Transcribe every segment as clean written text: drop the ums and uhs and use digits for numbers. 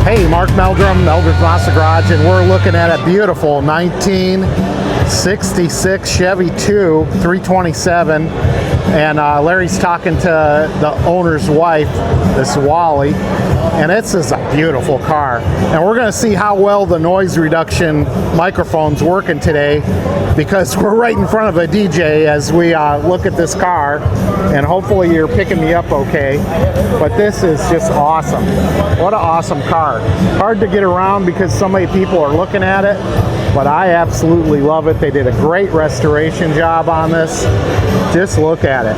Hey, Mark Meldrum, Meldrum's Monster Garage, and we're looking at a beautiful 1966 Chevy 2 327. And Larry's talking to the owner's wife, this Wally, and this is a beautiful car. And we're going to see how well the noise reduction microphone's working today, because we're right in front of a DJ as we look at this car, and hopefully you're picking me up okay. But this is just awesome. What an awesome car. Hard to get around because so many people are looking at it, but I absolutely love it. They did a great restoration job on this. Just look at it.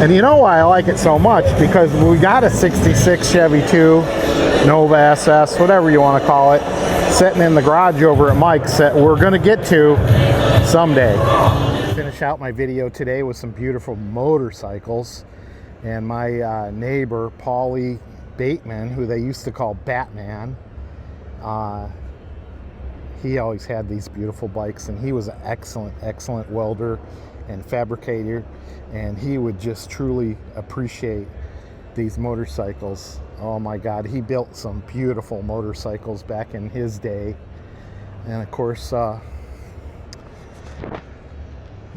And you know why I like it so much? Because we got a 66 Chevy 2 Nova SS, whatever you want to call it, sitting in the garage over at Mike's that we're going to get to someday. Finish out my video today with some beautiful motorcycles, and my neighbor Paulie Bateman, who they used to call Batman, he always had these beautiful bikes, and he was an excellent welder and fabricator, and he would just truly appreciate these motorcycles. Oh my God, he built some beautiful motorcycles back in his day. And of course, my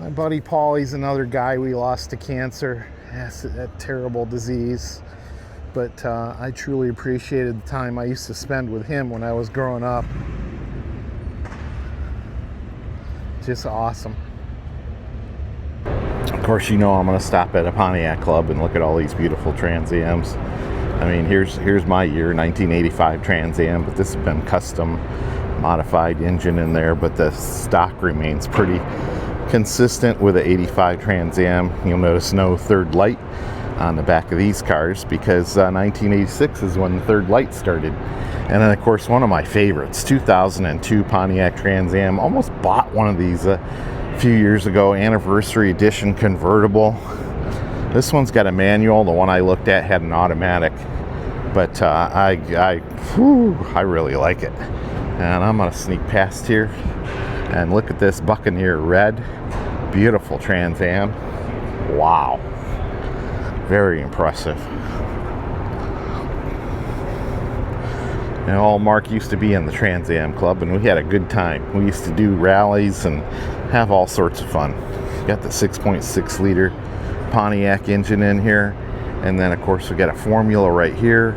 buddy Paulie's another guy we lost to cancer. Yes, that terrible disease. But I truly appreciated the time I used to spend with him when I was growing up. Just awesome. Of course, you know I'm going to stop at a Pontiac Club and look at all these beautiful Trans Ams. I mean, here's my year, 1985 Trans Am, but this has been custom modified engine in there, but the stock remains pretty consistent with the 85 Trans Am. You'll notice no third light on the back of these cars, because 1986 is when the third light started. And then of course, one of my favorites, 2002 Pontiac Trans Am. Almost bought one of these a few years ago, anniversary edition convertible. This one's got a manual. The one I looked at had an automatic, but I really like it. And I'm gonna sneak past here and look at this Buccaneer red, beautiful Trans Am. Wow, very impressive. You know, Mark used to be in the Trans Am Club, and we had a good time. We used to do rallies and have all sorts of fun. Got the 6.6 liter Pontiac engine in here, and then of course we got a Formula right here.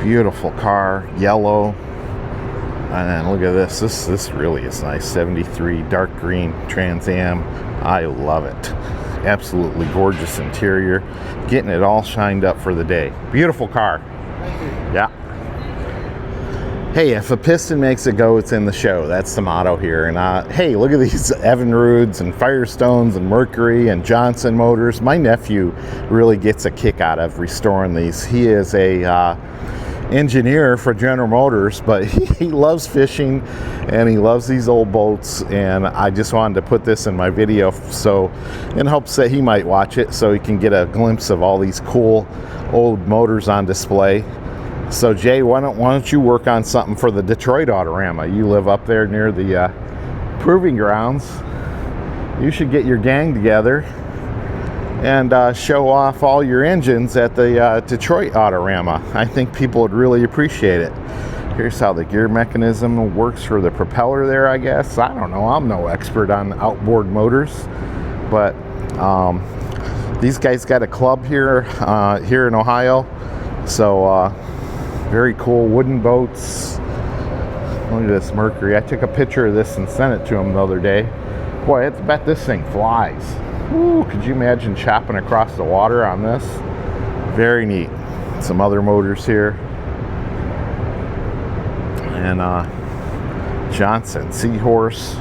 Beautiful car, yellow. And then look at this. This really is nice. 73 dark green Trans Am. I love it. Absolutely gorgeous interior. Getting it all shined up for the day. Beautiful car. Yeah. Hey, if a piston makes it go, it's in the show. That's the motto here. And hey, look at these Evinrudes and Firestones and Mercury and Johnson motors. My nephew really gets a kick out of restoring these. He is a engineer for General Motors, but he loves fishing and he loves these old boats, and I just wanted to put this in my video so in hopes that he might watch it so he can get a glimpse of all these cool old motors on display. So Jay, why don't you work on something for the Detroit Auto-Rama? You live up there near the proving grounds. You should get your gang together and show off all your engines at the Detroit Auto-Rama. I think people would really appreciate it. Here's how the gear mechanism works for the propeller there, I guess. I don't know. I'm no expert on outboard motors, but these guys got a club here in Ohio. So very cool wooden boats. Look at this Mercury. I took a picture of this and sent it to him the other day. Boy, I bet this thing flies. Ooh, could you imagine chopping across the water on this? Very neat. Some other motors here. And Johnson Seahorse.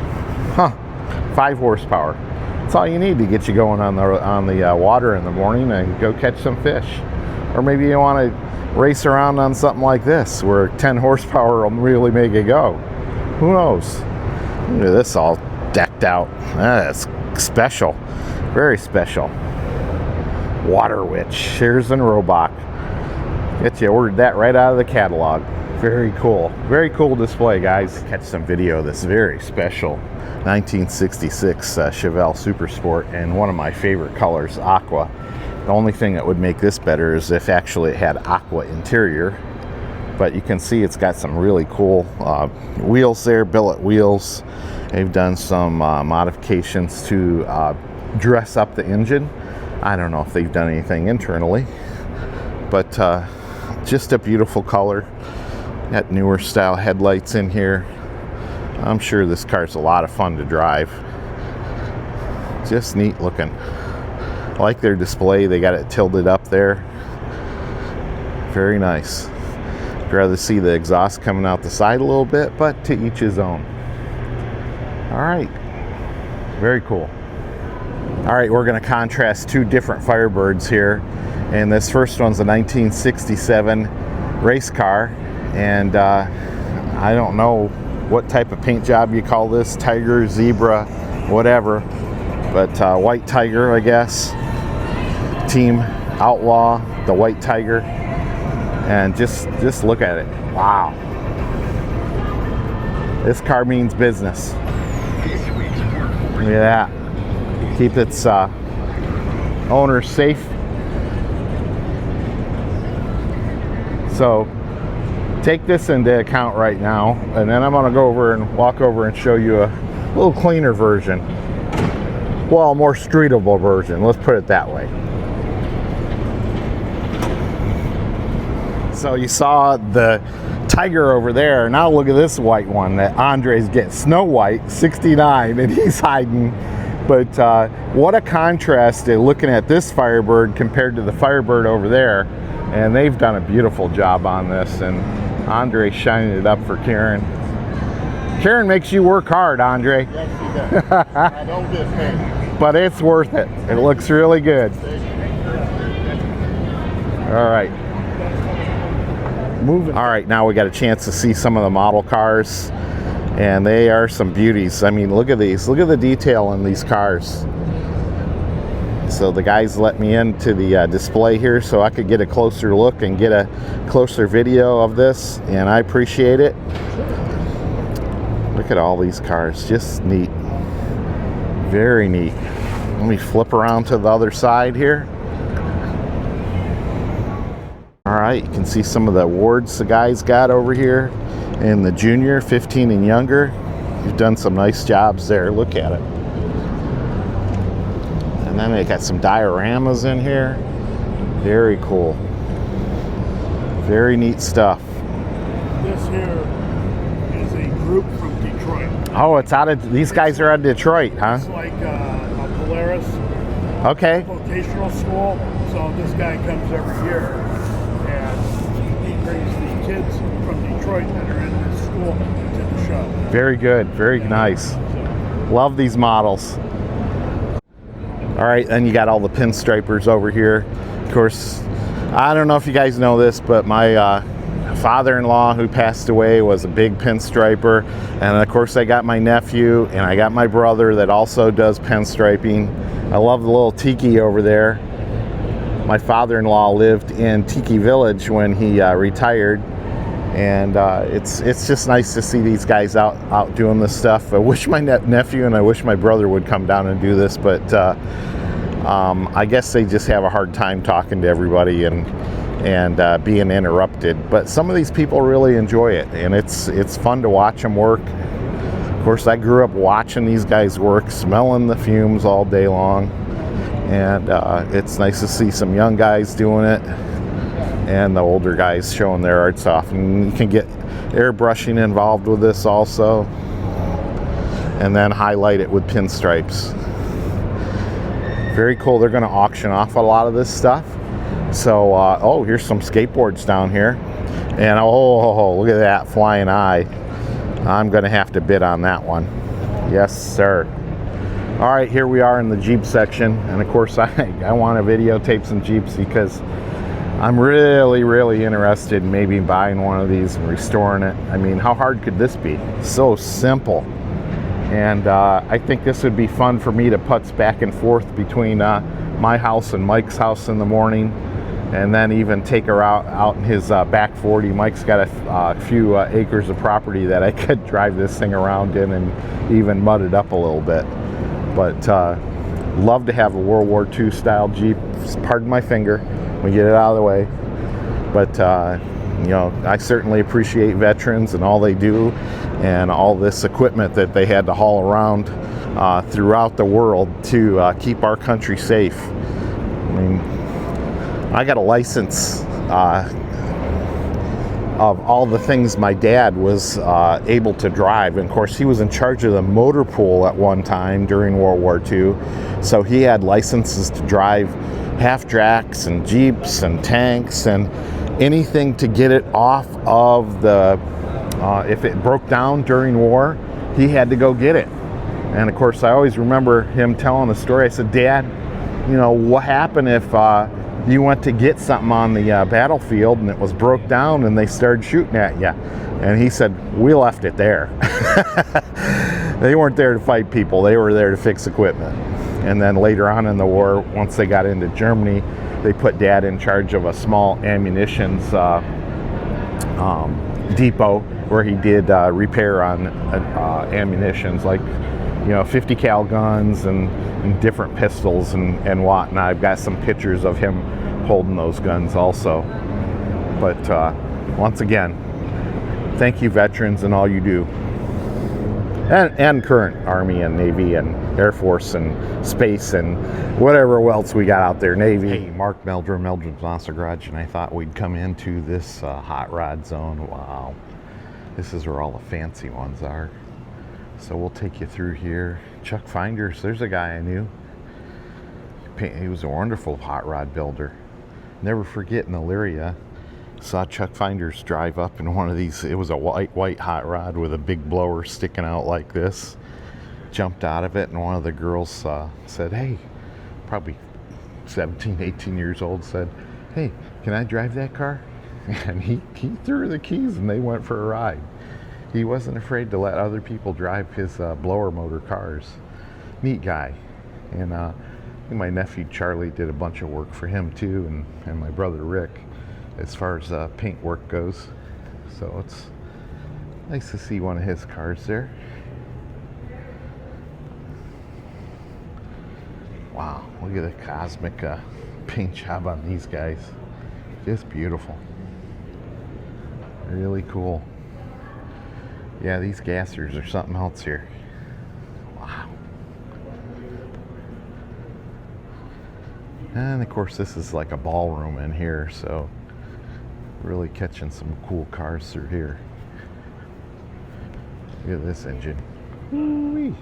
5 horsepower. That's all you need to get you going on the water in the morning and go catch some fish. Or maybe you want to race around on something like this where 10 horsepower will really make it go. Who knows? Look at this all decked out. That's special. Very special. Water Witch. Shears and Roebuck. Get you ordered that right out of the catalog. Very cool. Very cool display, guys. Catch some video of this very special 1966 Chevelle Super Sport in one of my favorite colors, aqua. The only thing that would make this better is if actually it had aqua interior. but you can see it's got some really cool wheels there, billet wheels. They've done some modifications to dress up the engine. I don't know if they've done anything internally, but just a beautiful color. Got newer style headlights in here. I'm sure this car's a lot of fun to drive. Just neat looking. I like their display. They got it tilted up there. Very nice. I'd rather see the exhaust coming out the side a little bit, but to each his own. All right, very cool. All right, we're going to contrast two different Firebirds here, and this first one's a 1967 race car, and I don't know what type of paint job you call this, tiger, zebra, whatever, but white tiger, I guess. Team Outlaw, the white tiger, and just look at it. Wow, this car means business. Look at that. Keep its owner safe. So take this into account right now, and then I'm going to go over and walk over and show you a little cleaner version. Well, a more streetable version, let's put it that way. So you saw the Tiger over there. Now look at this white one that Andre's getting. Snow White 69, and he's hiding. But what a contrast to looking at this Firebird compared to the Firebird over there. And they've done a beautiful job on this, and Andre's shining it up for Karen. Karen makes you work hard, Andre. Yes, she does. I don't get paid. But it's worth it. It looks really good. All right. Moving. All right, now we got a chance to see some of the model cars, and they are some beauties. I mean, look at these. Look at the detail in these cars. So the guys let me into the display here so I could get a closer look and get a closer video of this, and I appreciate it. Look at all these cars, just neat. Very neat. Let me flip around to the other side here. All right, you can see some of the awards the guys got over here in the junior, 15 and younger. You've done some nice jobs there. Look at it. And then they got some dioramas in here. Very cool. Very neat stuff. This here is a group from Detroit. Oh, it's out of, these guys are out of Detroit, huh? It's like a Polaris Okay. vocational school. So this guy comes every year, and he brings the kids from Detroit that are in this school to the show. Very good. Very nice. Love these models. All right, then you got all the pinstripers over here. Of course, I don't know if you guys know this, but my father-in-law who passed away was a big pinstriper. And of course, I got my nephew and I got my brother that also does pinstriping. I love the little tiki over there. My father-in-law lived in Tiki Village when he retired. And it's just nice to see these guys out doing this stuff. I wish my nephew and I wish my brother would come down and do this, but I guess they just have a hard time talking to everybody and being interrupted. But some of these people really enjoy it, and it's fun to watch them work. Of course, I grew up watching these guys work, smelling the fumes all day long, and it's nice to see some young guys doing it, and the older guys showing their arts off. And you can get airbrushing involved with this also, and then highlight it with pinstripes. Very cool. They're going to auction off a lot of this stuff. So oh, here's some skateboards down here, and oh, look at that flying eye. I'm going to have to bid on that one. Yes, sir. All right, here we are in the Jeep section, and of course I want to videotape some Jeeps because I'm really interested in maybe buying one of these and restoring it. I mean, how hard could this be? So simple. And I think this would be fun for me to putz back and forth between my house and Mike's house in the morning, and then even take her out in his back 40. Mike's got a few acres of property that I could drive this thing around in and even mud it up a little bit. But love to have a World War II style Jeep. Pardon my finger. We get it out of the way. But You know, I certainly appreciate veterans and all they do, and all this equipment that they had to haul around throughout the world to keep our country safe. I mean, I got a license of all the things my dad was able to drive. And of course, he was in charge of the motor pool at one time during World War II. So he had licenses to drive half-tracks and Jeeps and tanks and anything to get it off of the, if it broke down during war, he had to go get it. And of course, I always remember him telling the story. I said, Dad, you know, what happened if you went to get something on the battlefield and it was broke down and they started shooting at you? And he said, we left it there. They weren't there to fight people, they were there to fix equipment. And then later on in the war, once they got into Germany, they put Dad in charge of a small ammunitions depot where he did repair on ammunitions, like, you know, 50 cal guns and different pistols and whatnot. I've got some pictures of him holding those guns also. But once again, thank you, veterans, and all you do. And current Army and Navy and Air Force and space and whatever else we got out there, Navy. Hey, Mark Meldrum, Meldrum's Monster Garage, and I thought we'd come into this hot rod zone. Wow, this is where all the fancy ones are. So we'll take you through here. Chuck Finders, there's a guy I knew. He was a wonderful hot rod builder. Never forget, in Elyria, saw Chuck Finders drive up in one of these. It was a white hot rod with a big blower sticking out like this. Jumped out of it, and one of the girls said, hey, probably 17, 18 years old, said, hey, can I drive that car? And he threw the keys and they went for a ride. He wasn't afraid to let other people drive his blower motor cars. Neat guy. And I think my nephew Charlie did a bunch of work for him too, and my brother Rick, as far as paint work goes. So it's nice to see one of his cars there. Wow, look at the cosmic paint job on these guys. Just beautiful. Really cool. Yeah, these gassers are something else here. Wow. And of course, this is like a ballroom in here, so really catching some cool cars through here. Look at this engine. Woo-wee.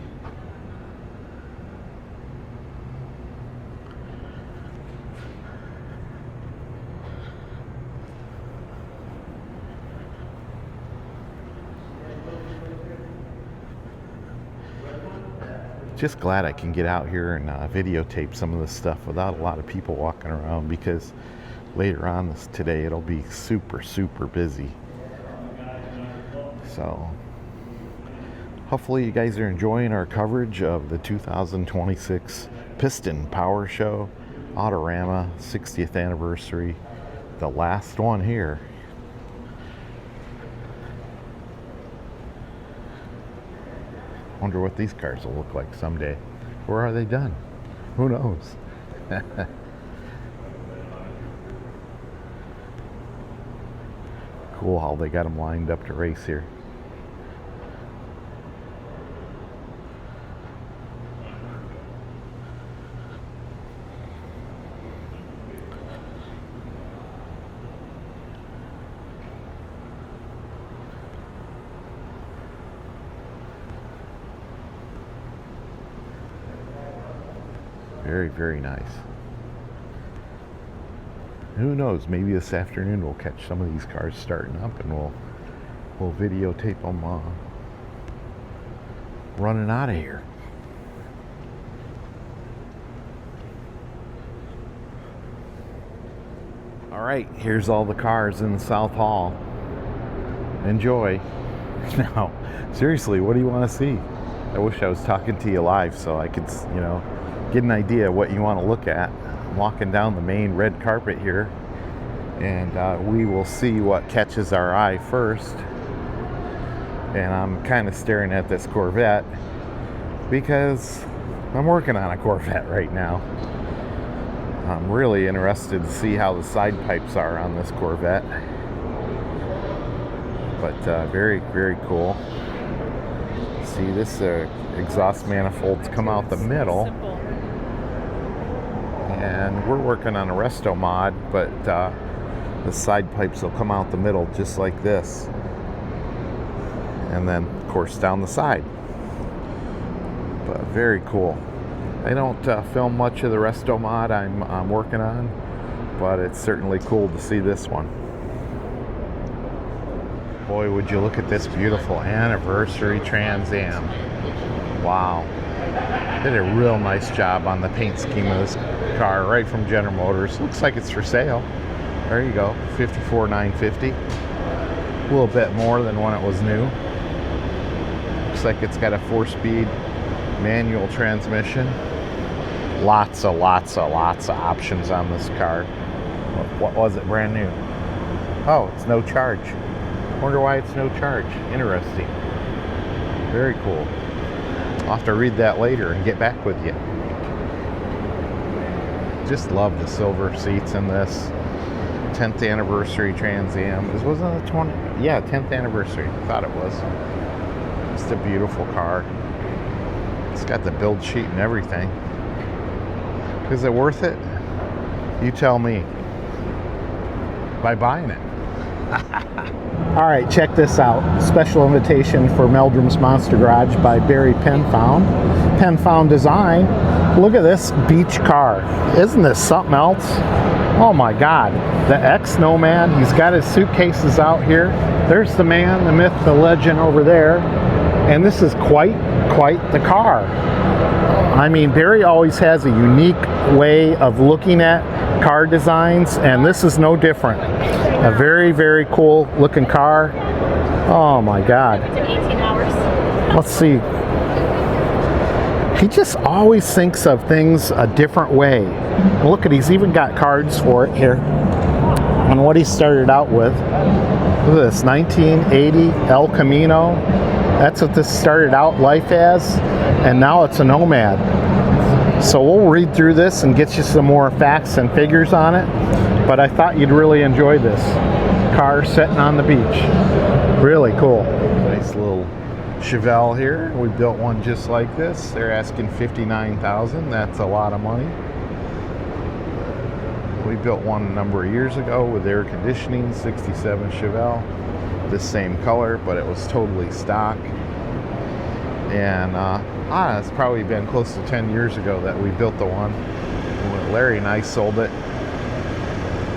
Just glad I can get out here and videotape some of this stuff without a lot of people walking around, because later on today it'll be super busy. So hopefully you guys are enjoying our coverage of the 2026 Piston Power Show Auto-Rama 60th anniversary, the last one here. Wonder what these cars will look like someday. Or are they done? Who knows? Cool how they got them lined up to race here. Very nice. Who knows, maybe this afternoon we'll catch some of these cars starting up and we'll videotape them running out of here. Alright, here's all the cars in the South Hall. Enjoy. Now, seriously, what do you want to see? I wish I was talking to you live so I could, you know, get an idea of what you want to look at. I'm walking down the main red carpet here, and we will see what catches our eye first. And I'm kind of staring at this Corvette because I'm working on a Corvette right now. I'm really interested to see how the side pipes are on this Corvette. but very, very cool. See, this exhaust manifolds come out the middle, and we're working on a resto mod, but the side pipes will come out the middle just like this, and then of course down the side. But very cool. I don't film much of the resto mod I'm working on, but it's certainly cool to see this one. Boy, would you look at this beautiful anniversary Trans Am. Wow. Did a real nice job on the paint scheme of this car right from General Motors. Looks like it's for sale. There you go, $54,950. A little bit more than when it was new. Looks like it's got a 4-speed manual transmission. Lots of options on this car. What was it, brand new? Oh, it's no charge. Wonder why it's no charge. Interesting. Very cool. I'll have to read that later and get back with you. Just love the silver seats in this 10th anniversary Trans Am. This wasn't the 20? Yeah, 10th anniversary. I thought it was. Just a beautiful car. It's got the build sheet and everything. Is it worth it? You tell me. By buying it. All right, check this out. Special invitation for Meldrum's Monster Garage by Barry Penfound. Penfound Design. Look at this beach car. Isn't this something else? Oh my God. The ex-Nomad. He's got his suitcases out here. There's the man, the myth, the legend over there. And this is quite the car. I mean, Barry always has a unique way of looking at car designs, and this is no different. A very, very cool looking car. Oh my God. It took 18 hours. Let's see. He just always thinks of things a different way. Look at, he's even got cards for it here on what he started out with. Look at this, 1980 El Camino. That's what this started out life as, and now it's a Nomad. So we'll read through this and get you some more facts and figures on it. But I thought you'd really enjoy this car sitting on the beach. Really cool. Nice little Chevelle here. We built one just like this. They're asking $59,000. That's a lot of money. We built one a number of years ago with air conditioning, 67 Chevelle. This same color, but it was totally stock. And it's probably been close to 10 years ago that we built the one. When Larry and I sold it.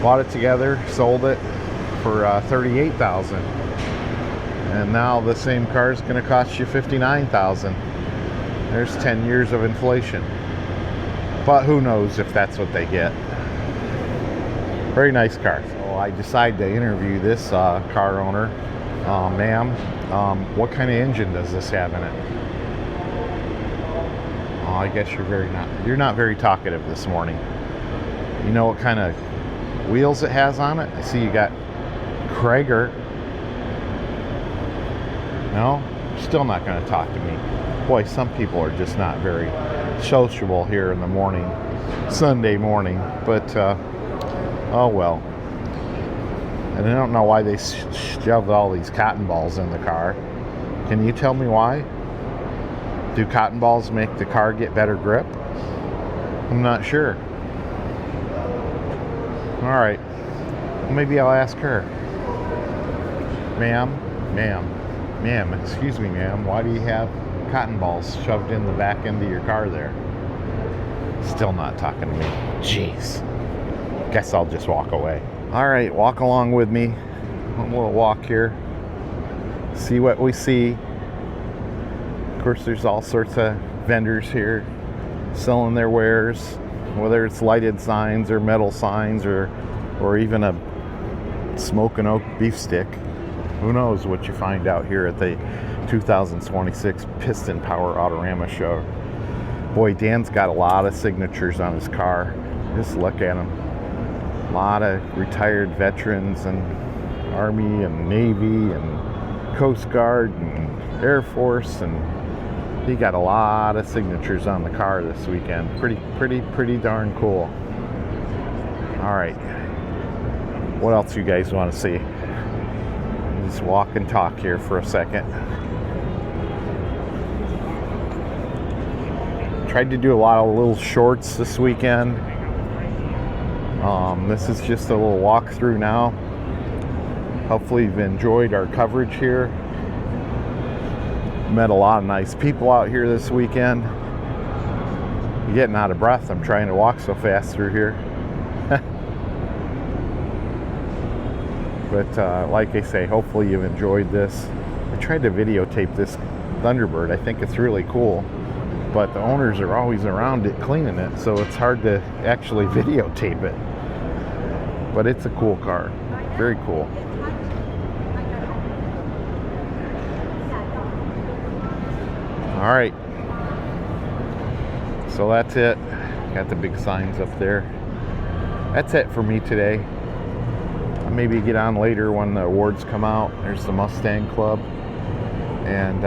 Bought it together, sold it for $38,000, and now the same car is going to cost you $59,000. There's 10 years of inflation, but who knows if that's what they get. Very nice car. So I decided to interview this car owner. Ma'am, what kind of engine does this have in it? Oh, I guess you're not very talkative this morning. You know what kind of wheels it has on it? I see you got Krager. No? Still not going to talk to me. Boy, some people are just not very sociable here in the morning, Sunday morning, but oh well. And I don't know why they shoved all these cotton balls in the car. Can you tell me why? Do cotton balls make the car get better grip? I'm not sure. All right, maybe I'll ask her. Ma'am, excuse me, ma'am, why do you have cotton balls shoved in the back end of your car there? Still not talking to me. Jeez. Guess I'll just walk away. All right, walk along with me. One little walk here. See what we see. Of course, there's all sorts of vendors here selling their wares, whether it's lighted signs or metal signs or even a smoking oak beef stick. Who knows what you find out here at the 2026 Piston Powered Auto-Rama show. Boy, Dan's got a lot of signatures on his car. Just look at him. A lot of retired veterans and Army and Navy and Coast Guard and Air Force, and he got a lot of signatures on the car this weekend. Pretty darn cool. All right, what else you guys want to see? just walk and talk here for a second. Tried to do a lot of little shorts this weekend. This is just a little walkthrough now. Hopefully you've enjoyed our coverage here. Met a lot of nice people out here this weekend. I'm getting out of breath. I'm trying to walk so fast through here. But like I say, hopefully you've enjoyed this. I tried to videotape this Thunderbird. I think it's really cool, but the owners are always around it cleaning it, so it's hard to actually videotape it. But it's a cool car. Very cool. All right, so that's it. Got the big signs up there. That's it for me today. I'll maybe get on later when the awards come out. There's the Mustang Club, and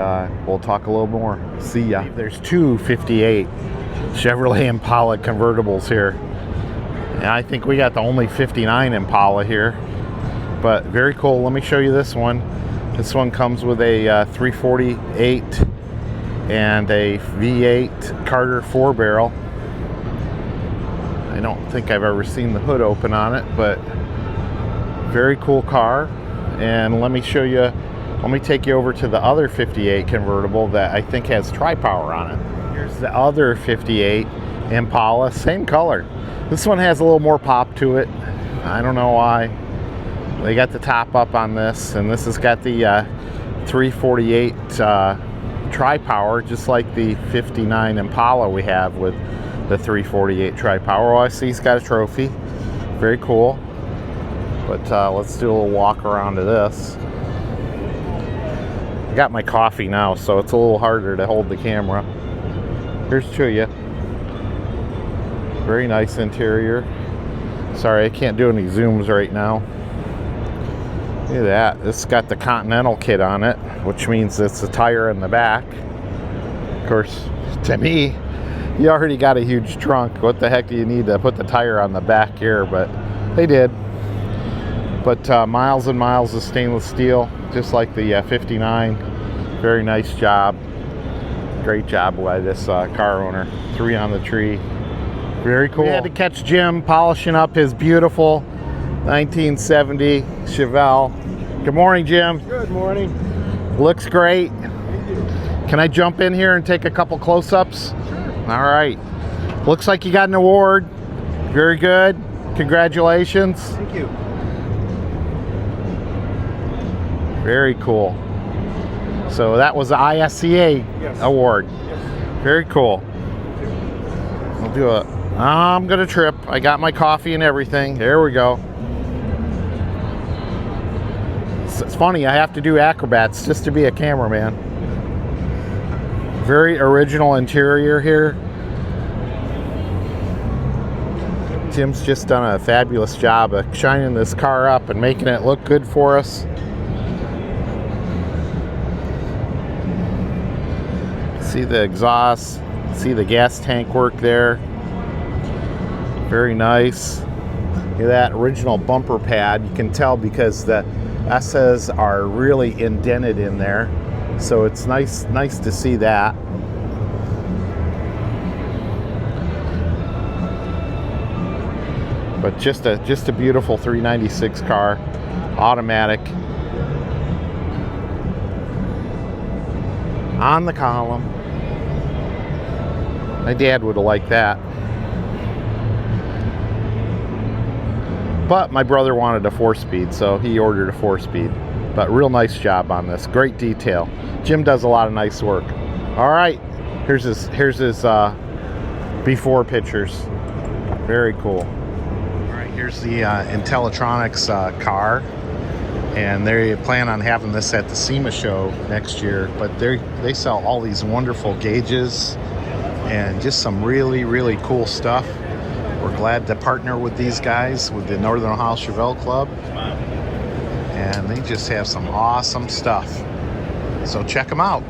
we'll talk a little more. See ya. There's two 58 Chevrolet Impala convertibles here, and I think we got the only 59 Impala here, but very cool. Let me show you this one. This one comes with a 348 and a V8 Carter 4-barrel. I don't think I've ever seen the hood open on it, but very cool car. And let me show you, let me take you over to the other 58 convertible that I think has tri-power on it. Here's the other 58 Impala, same color. This one has a little more pop to it. I don't know why. They got the top up on this, and this has got the 348 tri-power, just like the 59 Impala we have with the 348 tri-power. Oh, I see he's got a trophy. Very cool. But let's do a little walk around to this. I got my coffee now, so it's a little harder to hold the camera. Here's to you. Very nice interior. Sorry, I can't do any zooms right now. Look at that. This has got the Continental kit on it, which means it's a tire in the back. Of course, to me, you already got a huge trunk. What the heck do you need to put the tire on the back here? But they did. But miles and miles of stainless steel, just like the 59. Very nice job. Great job by this car owner. 3 on the tree. Very cool. We had to catch Jim polishing up his beautiful 1970 Chevelle. Good morning, Jim. Good morning. Looks great. Thank you. Can I jump in here and take a couple close-ups? Sure. All right. Looks like you got an award. Very good. Congratulations. Thank you. Very cool. So that was the ISCA award. Yes. Very cool. We'll do it. I'm gonna trip. I got my coffee and everything. There we go. It's funny, I have to do acrobats just to be a cameraman. Very original interior here. Tim's just done a fabulous job of shining this car up and making it look good for us. See the exhaust, see the gas tank work there. Very nice. Look at that original bumper pad. You can tell because the S's are really indented in there. So it's nice to see that. But just a beautiful 396 car, automatic. On the column. My dad would have liked that. But my brother wanted a 4-speed, so he ordered a 4-speed. But real nice job on this. Great detail. Jim does a lot of nice work. All right, here's his before pictures. Very cool. All right, here's the Intellitronics car. And they plan on having this at the SEMA show next year. But they sell all these wonderful gauges and just some really cool stuff. We're glad to partner with these guys, with the Northern Ohio Chevelle Club. And they just have some awesome stuff. So check them out.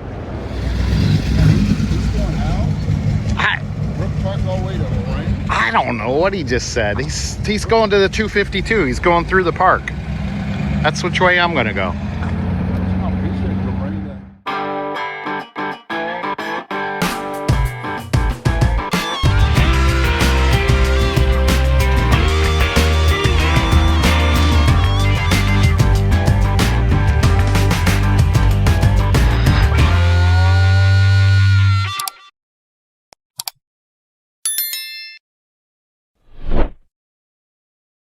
I don't know what he just said. He's going to the 252. He's going through the park. That's which way I'm going to go.